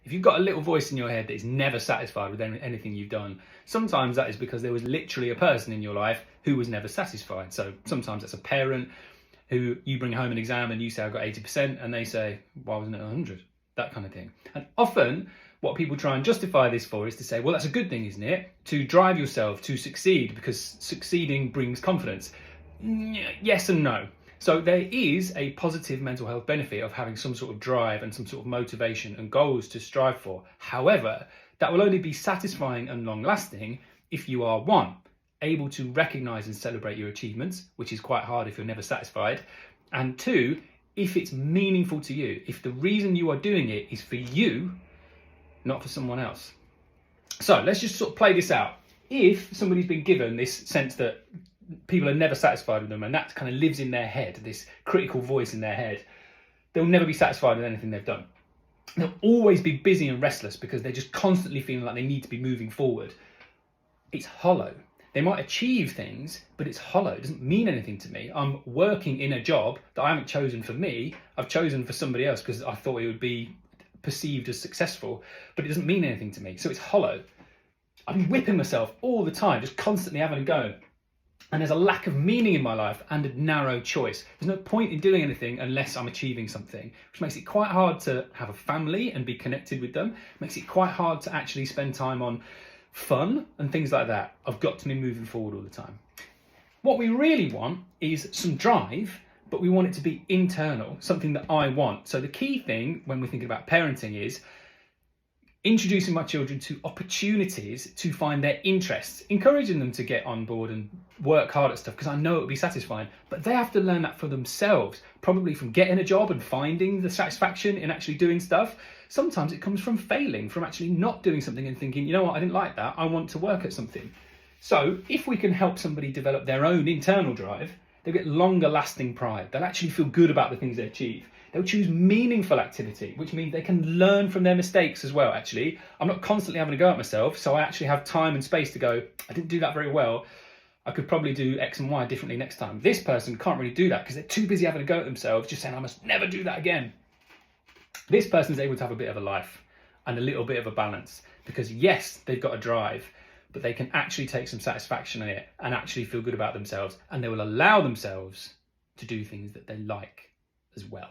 If you've got a little voice in your head that is never satisfied with anything you've done, sometimes that is because there was literally a person in your life who was never satisfied. So sometimes that's a parent who you bring home an exam and you say, I got 80%, and they say, why wasn't it 100? That kind of thing. And often what people try and justify this for is to say, well, that's a good thing, isn't it? To drive yourself to succeed, because succeeding brings confidence. Yes and no. So there is a positive mental health benefit of having some sort of drive and some sort of motivation and goals to strive for. However, that will only be satisfying and long lasting if you are, one, able to recognize and celebrate your achievements, which is quite hard if you're never satisfied, and two, if it's meaningful to you, if the reason you are doing it is for you, not for someone else. So let's just sort of play this out. If somebody's been given this sense that people are never satisfied with them, and that kind of lives in their head, this critical voice in their head, they'll never be satisfied with anything they've done. They'll always be busy and restless because they're just constantly feeling like they need to be moving forward. It's hollow. They might achieve things, but it's hollow. It doesn't mean anything to me. I'm working in a job that I haven't chosen for me. I've chosen for somebody else because I thought it would be perceived as successful, but it doesn't mean anything to me. So it's hollow. I'm whipping myself all the time, just constantly having a go. And there's a lack of meaning in my life and a narrow choice. There's no point in doing anything unless I'm achieving something, which makes it quite hard to have a family and be connected with them. It makes it quite hard to actually spend time on fun and things like that. I've got to be moving forward all the time. What we really want is some drive, but we want it to be internal, something that I want. So the key thing when we're thinking about parenting is introducing my children to opportunities to find their interests, encouraging them to get on board and work hard at stuff, because I know it will be satisfying, but they have to learn that for themselves, probably from getting a job and finding the satisfaction in actually doing stuff. Sometimes it comes from failing, from actually not doing something and thinking, you know what, I didn't like that, I want to work at something. So if we can help somebody develop their own internal drive, they'll get longer lasting pride. They'll actually feel good about the things they achieve. They'll choose meaningful activity, which means they can learn from their mistakes as well, actually. I'm not constantly having to go at myself, so I actually have time and space to go, I didn't do that very well. I could probably do X and Y differently next time. This person can't really do that because they're too busy having a go at themselves, just saying, I must never do that again. This person is able to have a bit of a life and a little bit of a balance because yes, they've got a drive, but they can actually take some satisfaction in it and actually feel good about themselves, and they will allow themselves to do things that they like as well.